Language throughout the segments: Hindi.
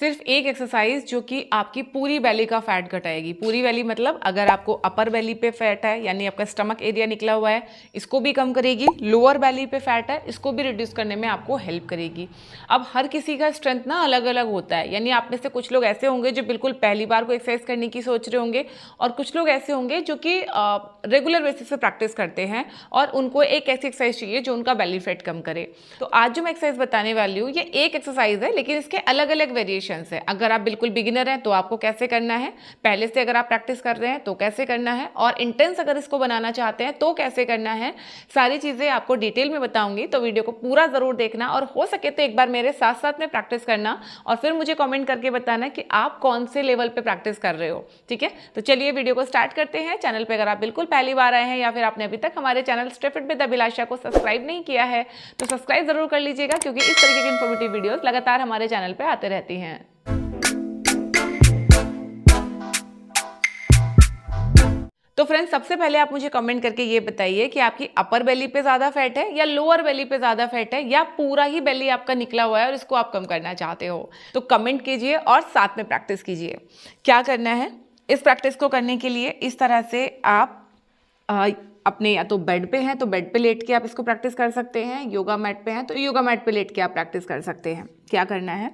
सिर्फ एक एक्सरसाइज जो कि आपकी पूरी बेली का फैट घटाएगी। पूरी बेली मतलब अगर आपको अपर बेली पे फैट है यानी आपका स्टमक एरिया निकला हुआ है, इसको भी कम करेगी। लोअर बेली पे फैट है, इसको भी रिड्यूस करने में आपको हेल्प करेगी। अब हर किसी का स्ट्रेंथ ना अलग अलग होता है, यानी आप में से कुछ लोग ऐसे होंगे जो बिल्कुल पहली बार को एक्सरसाइज करने की सोच रहे होंगे, और कुछ लोग ऐसे होंगे जो कि रेगुलर बेसिस पे प्रैक्टिस करते हैं और उनको एक ऐसी एक्सरसाइज चाहिए जो उनका बेली फैट कम करे। तो आज जो मैं एक्सरसाइज बताने वाली हूँ ये एक एक्सरसाइज है, लेकिन इसके अलग अलग वेरिएशन है। अगर आप बिल्कुल बिगिनर हैं तो आपको कैसे करना है, पहले से अगर आप प्रैक्टिस कर रहे हैं तो कैसे करना है, और इंटेंस अगर इसको बनाना चाहते हैं तो कैसे करना है, सारी चीजें आपको डिटेल में बताऊंगी। तो वीडियो को पूरा जरूर देखना और हो सके तो एक बार मेरे साथ साथ में प्रैक्टिस करना और फिर मुझे कमेंट करके बताना कि आप कौन से लेवल पे प्रैक्टिस कर रहे हो। ठीक है, तो चलिए वीडियो को स्टार्ट करते हैं। चैनल पे अगर आप बिल्कुल पहली बार आए हैं या फिर आपने अभी तक हमारे चैनल स्टे फिट विद अभिलाषा को सब्सक्राइब नहीं किया है तो सब्सक्राइब जरूर कर लीजिएगा, क्योंकि इस तरीके की इन्फॉर्मेटिव वीडियोस लगातार हमारे चैनल पे आते रहती हैं। तो फ्रेंड्स, सबसे पहले आप मुझे कमेंट करके ये बताइए कि आपकी अपर बेली पे ज्यादा फैट है या लोअर बेली पे ज्यादा फैट है, या पूरा ही बेली आपका निकला हुआ है और इसको आप कम करना चाहते हो। तो कमेंट कीजिए और साथ में प्रैक्टिस कीजिए। क्या करना है, इस प्रैक्टिस को करने के लिए इस तरह से आप अपने या तो बेड पे हैं तो बेड पे लेट के आप इसको प्रैक्टिस कर सकते हैं, योगा मैट पे हैं तो योगा मैट पे लेट के आप प्रैक्टिस कर सकते हैं। क्या करना है,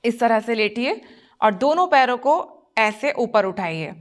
इस तरह से लेटिए और दोनों पैरों को ऐसे ऊपर उठाइए।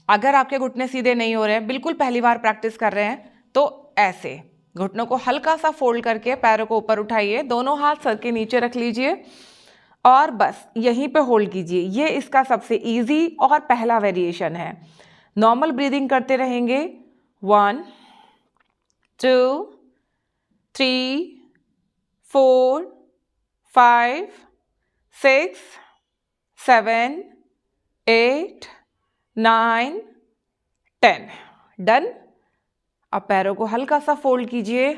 अगर आपके घुटने सीधे नहीं हो रहे हैं, बिल्कुल पहली बार प्रैक्टिस कर रहे हैं, तो ऐसे घुटनों को हल्का सा फोल्ड करके पैरों को ऊपर उठाइए, दोनों हाथ सर के नीचे रख लीजिए और बस यहीं पे होल्ड कीजिए। ये इसका सबसे इजी और पहला वेरिएशन है। नॉर्मल ब्रीदिंग करते रहेंगे। 1 2 3 4 5 6 7 8 9 10। डन। अब पैरों को हल्का सा फोल्ड कीजिए,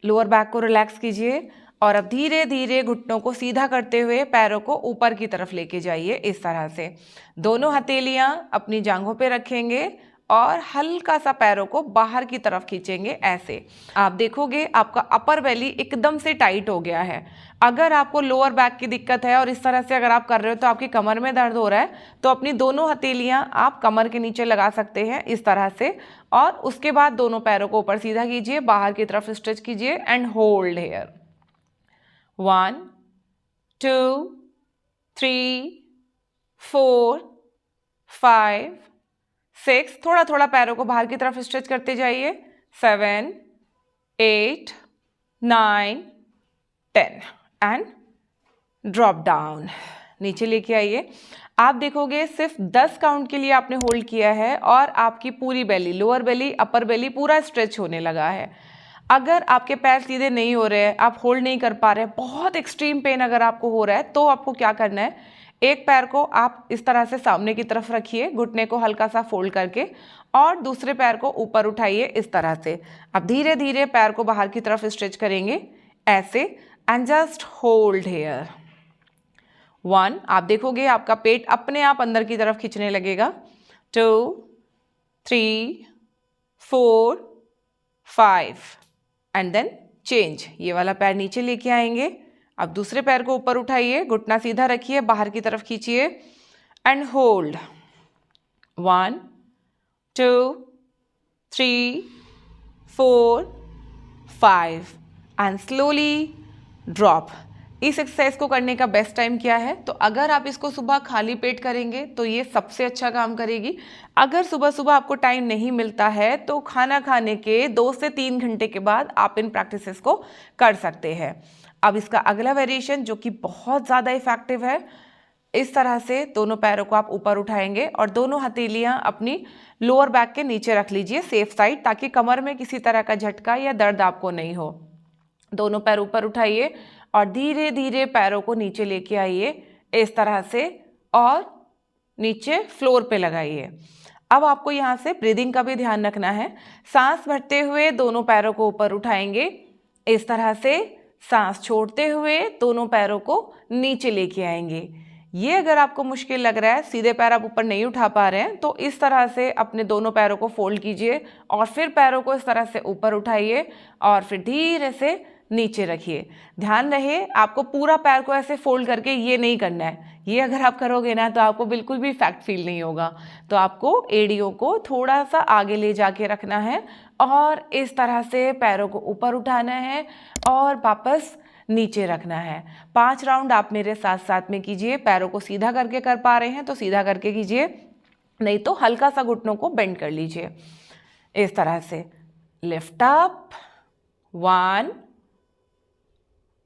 लोअर बैक को रिलैक्स कीजिए और अब धीरे धीरे घुटनों को सीधा करते हुए पैरों को ऊपर की तरफ लेके जाइए। इस तरह से दोनों हथेलियां अपनी जांघों पे रखेंगे और हल्का सा पैरों को बाहर की तरफ खींचेंगे। ऐसे आप देखोगे आपका अपर बेली एकदम से टाइट हो गया है। अगर आपको लोअर बैक की दिक्कत है और इस तरह से अगर आप कर रहे हो तो आपकी कमर में दर्द हो रहा है, तो अपनी दोनों हथेलियां आप कमर के नीचे लगा सकते हैं इस तरह से, और उसके बाद दोनों पैरों को ऊपर सीधा कीजिए, बाहर की तरफ स्ट्रेच कीजिए एंड होल्ड हियर। 1 2 3 4 5 6, थोड़ा थोड़ा पैरों को बाहर की तरफ स्ट्रेच करते जाइए। 7 8 9 10 एंड ड्रॉप डाउन, नीचे लेके आइए। आप देखोगे सिर्फ 10 काउंट के लिए आपने होल्ड किया है और आपकी पूरी बेली, लोअर बेली अपर बेली पूरा स्ट्रेच होने लगा है। अगर आपके पैर सीधे नहीं हो रहे हैं, आप होल्ड नहीं कर पा रहे, बहुत एक्सट्रीम पेन अगर आपको हो रहा है, तो आपको क्या करना है, एक पैर को आप इस तरह से सामने की तरफ रखिए, घुटने को हल्का सा फोल्ड करके, और दूसरे पैर को ऊपर उठाइए इस तरह से। अब धीरे धीरे पैर को बाहर की तरफ स्ट्रेच करेंगे ऐसे एंड जस्ट होल्ड हियर। 1, आप देखोगे आपका पेट अपने आप अंदर की तरफ खींचने लगेगा। 2 3 4 5 एंड देन चेंज। ये वाला पैर नीचे लेके आएंगे। अब दूसरे पैर को ऊपर उठाइए, घुटना सीधा रखिए, बाहर की तरफ खींचिए and hold. 1 2 3 4 5 and slowly drop. इस एक्सरसाइज को करने का बेस्ट टाइम क्या है, तो अगर आप इसको सुबह खाली पेट करेंगे तो ये सबसे अच्छा काम करेगी। अगर सुबह सुबह आपको टाइम नहीं मिलता है तो खाना खाने के 2 से 3 घंटे के बाद आप इन प्रैक्टिसेस को कर सकते हैं। अब इसका अगला वेरिएशन जो कि बहुत ज़्यादा इफेक्टिव है, इस तरह से दोनों पैरों को आप ऊपर उठाएंगे और दोनों हथेलियां अपनी लोअर बैक के नीचे रख लीजिए सेफ साइड, ताकि कमर में किसी तरह का झटका या दर्द आपको नहीं हो। दोनों पैर ऊपर उठाइए और धीरे धीरे पैरों को नीचे लेके आइए इस तरह से और नीचे फ्लोर पे लगाइए। अब आपको यहाँ से ब्रीदिंग का भी ध्यान रखना है। सांस भरते हुए दोनों पैरों को ऊपर उठाएंगे इस तरह से, सांस छोड़ते हुए दोनों पैरों को नीचे लेके आएंगे। ये अगर आपको मुश्किल लग रहा है, सीधे पैर आप ऊपर नहीं उठा पा रहे हैं, तो इस तरह से अपने दोनों पैरों को फोल्ड कीजिए और फिर पैरों को इस तरह से ऊपर उठाइए और फिर धीरे से नीचे रखिए। ध्यान रहे आपको पूरा पैर को ऐसे फोल्ड करके ये नहीं करना है। ये अगर आप करोगे ना तो आपको बिल्कुल भी इफेक्ट फील नहीं होगा। तो आपको एड़ियों को थोड़ा सा आगे ले जाके रखना है और इस तरह से पैरों को ऊपर उठाना है और वापस नीचे रखना है। 5 राउंड आप मेरे साथ साथ में कीजिए। पैरों को सीधा करके कर पा रहे हैं तो सीधा करके कीजिए, नहीं तो हल्का सा घुटनों को बेंड कर लीजिए इस तरह से। लिफ्ट अप, 1,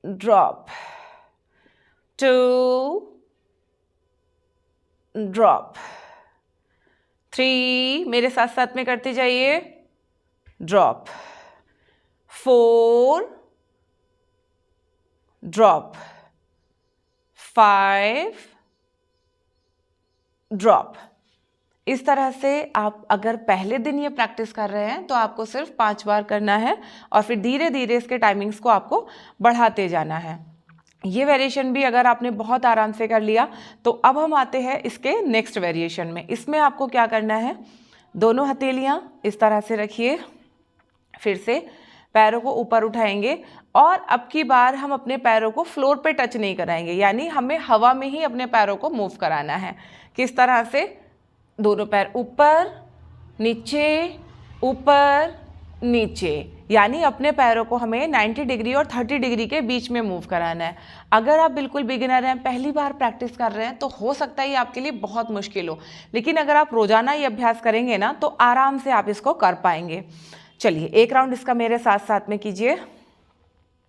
ड्रॉप, 2, ड्रॉप, 3, मेरे साथ साथ में करते जाइए, ड्रॉप, 4, ड्रॉप, 5, ड्रॉप। इस तरह से आप अगर पहले दिन ये प्रैक्टिस कर रहे हैं तो आपको सिर्फ 5 बार करना है और फिर धीरे धीरे इसके टाइमिंग्स को आपको बढ़ाते जाना है। ये वेरिएशन भी अगर आपने बहुत आराम से कर लिया तो अब हम आते हैं इसके नेक्स्ट वेरिएशन में। इसमें आपको क्या करना है, दोनों हथेलियाँ इस तरह से रखिए, फिर से पैरों को ऊपर उठाएंगे और अब की बार हम अपने पैरों को फ्लोर पे टच नहीं कराएंगे, यानी हमें हवा में ही अपने पैरों को मूव कराना है। किस तरह से, दोनों पैर ऊपर नीचे ऊपर नीचे, यानी अपने पैरों को हमें 90 डिग्री और 30 डिग्री के बीच में मूव कराना है। अगर आप बिल्कुल बिगिनर हैं, पहली बार प्रैक्टिस कर रहे हैं, तो हो सकता है ये आपके लिए बहुत मुश्किल हो, लेकिन अगर आप रोजाना ये अभ्यास करेंगे ना तो आराम से आप इसको कर पाएंगे। चलिए 1 राउंड इसका मेरे साथ साथ में कीजिए।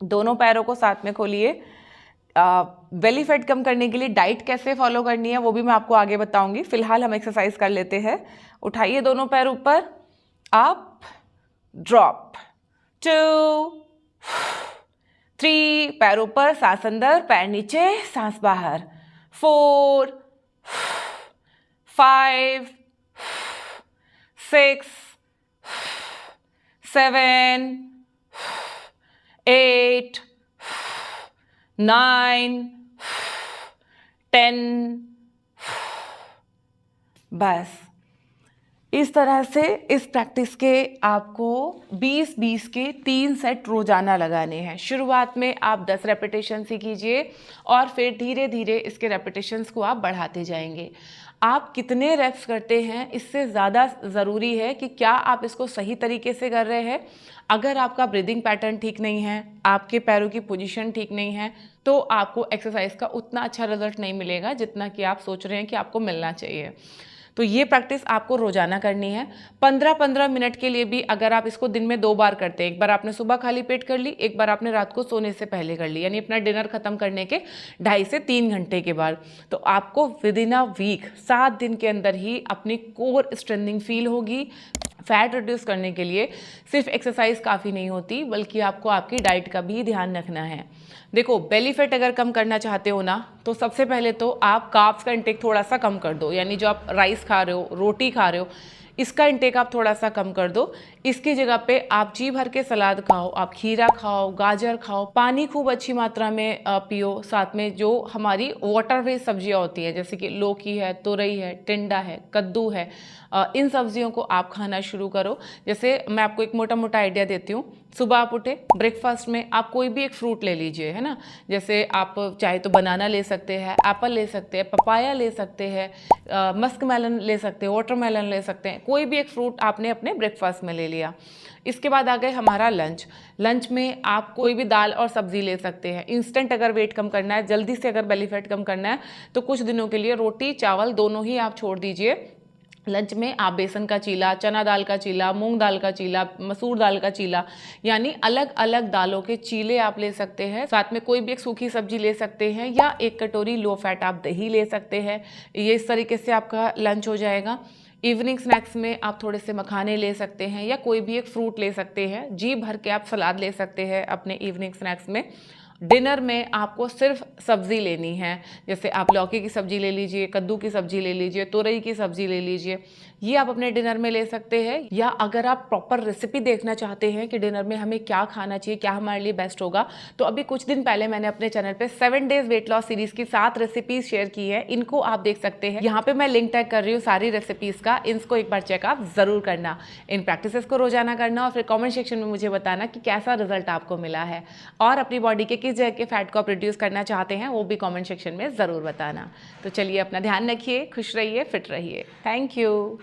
दोनों पैरों को साथ में खोलिए। बेली फैट कम करने के लिए डाइट कैसे फॉलो करनी है वो भी मैं आपको आगे बताऊंगी। फिलहाल हम एक्सरसाइज कर लेते हैं। उठाइए दोनों पैर ऊपर, अप, ड्रॉप, 2, 3, पैर ऊपर, सांस अंदर, पैर नीचे, सांस बाहर, 4, 5, 6, 7, 8, 9, 10। बस इस तरह से इस प्रैक्टिस के आपको 20-20 के 3 सेट रोजाना लगाने हैं। शुरुआत में आप 10 रेपिटेशंस ही कीजिए और फिर धीरे धीरे इसके रेपिटेशंस को आप बढ़ाते जाएंगे। आप कितने रेप्स करते हैं इससे ज़्यादा ज़रूरी है कि क्या आप इसको सही तरीके से कर रहे हैं। अगर आपका ब्रीदिंग पैटर्न ठीक नहीं है, आपके पैरों की पोजीशन ठीक नहीं है, तो आपको एक्सरसाइज का उतना अच्छा रिजल्ट नहीं मिलेगा जितना कि आप सोच रहे हैं कि आपको मिलना चाहिए। तो ये प्रैक्टिस आपको रोजाना करनी है। 15-15 मिनट के लिए भी अगर आप इसको दिन में 2 बार करते हैं, एक बार आपने सुबह खाली पेट कर ली, एक बार आपने रात को सोने से पहले कर ली, यानी अपना डिनर खत्म करने के 2.5 से 3 घंटे के बाद, तो आपको विद इन अ वीक 7 दिन के अंदर ही अपनी कोर स्ट्रेंथनिंग फील होगी। फैट रिड्यूस करने के लिए सिर्फ एक्सरसाइज काफ़ी नहीं होती, बल्कि आपको आपकी डाइट का भी ध्यान रखना है। देखो, बेली फैट अगर कम करना चाहते हो ना, तो सबसे पहले तो आप कार्ब्स का इंटेक थोड़ा सा कम कर दो, यानी जो आप राइस खा रहे हो, रोटी खा रहे हो, इसका इंटेक आप थोड़ा सा कम कर दो। इसकी जगह पे आप जी भर के सलाद खाओ, आप खीरा खाओ, गाजर खाओ, पानी खूब अच्छी मात्रा में पियो। साथ में जो हमारी वाटर बेस्ड सब्जियां होती हैं, जैसे कि लौकी है, तुरई है, टिंडा है, कद्दू है, इन सब्जियों को आप खाना शुरू करो। जैसे मैं आपको एक मोटा मोटा आइडिया देती हूँ। सुबह आप उठे, ब्रेकफास्ट में आप कोई भी एक फ्रूट ले लीजिए, है ना। जैसे आप चाहे तो बनाना ले सकते हैं, एप्पल ले सकते हैं, पपाया ले सकते हैं, मस्क मेलन ले सकते हैं, वाटरमेलन ले सकते हैं। कोई भी एक फ्रूट आपने अपने ब्रेकफास्ट में ले लिया। इसके बाद आ गए हमारा लंच में आप कोई भी दाल और सब्जी ले सकते हैं। इंस्टेंट अगर वेट कम करना है, जल्दी से अगर बेली फैट कम करना है, तो कुछ दिनों के लिए रोटी चावल दोनों ही आप छोड़ दीजिए। लंच में आप बेसन का चीला, चना दाल का चीला, मूंग दाल का चीला, मसूर दाल का चीला, यानी अलग अलग दालों के चीले आप ले सकते हैं। साथ में कोई भी एक सूखी सब्जी ले सकते हैं, या 1 कटोरी लो फैट आप दही ले सकते हैं। ये इस तरीके से आपका लंच हो जाएगा। इवनिंग स्नैक्स में आप थोड़े से मखाने ले सकते हैं, या कोई भी एक फ्रूट ले सकते हैं। जी भर के आप सलाद ले सकते हैं अपने इवनिंग स्नैक्स में। डिनर में आपको सिर्फ सब्जी लेनी है, जैसे आप लौकी की सब्जी ले लीजिए, कद्दू की सब्जी ले लीजिए, तुरई की सब्जी ले लीजिए, ये आप अपने डिनर में ले सकते हैं। या अगर आप प्रॉपर रेसिपी देखना चाहते हैं कि डिनर में हमें क्या खाना चाहिए, क्या हमारे लिए बेस्ट होगा, तो अभी कुछ दिन पहले मैंने अपने चैनल पे 7 डेज वेट लॉस सीरीज की 7 रेसिपीज शेयर की है, इनको आप देख सकते हैं। यहाँ पे मैं लिंक टैग कर रही हूँ सारी रेसिपीज का, इनको एक बार चेक आप जरूर करना, इन प्रैक्टिसेस को रोजाना करना और फिर कॉमेंट सेक्शन में मुझे बताना कि कैसा रिजल्ट आपको मिला है। और अपनी बॉडी के किस जगह के फैट को आप रिड्यूस करना चाहते हैं वो भी कॉमेंट सेक्शन में जरूर बताना। तो चलिए अपना ध्यान रखिए, खुश रहिए, फिट रहिए। Thank you.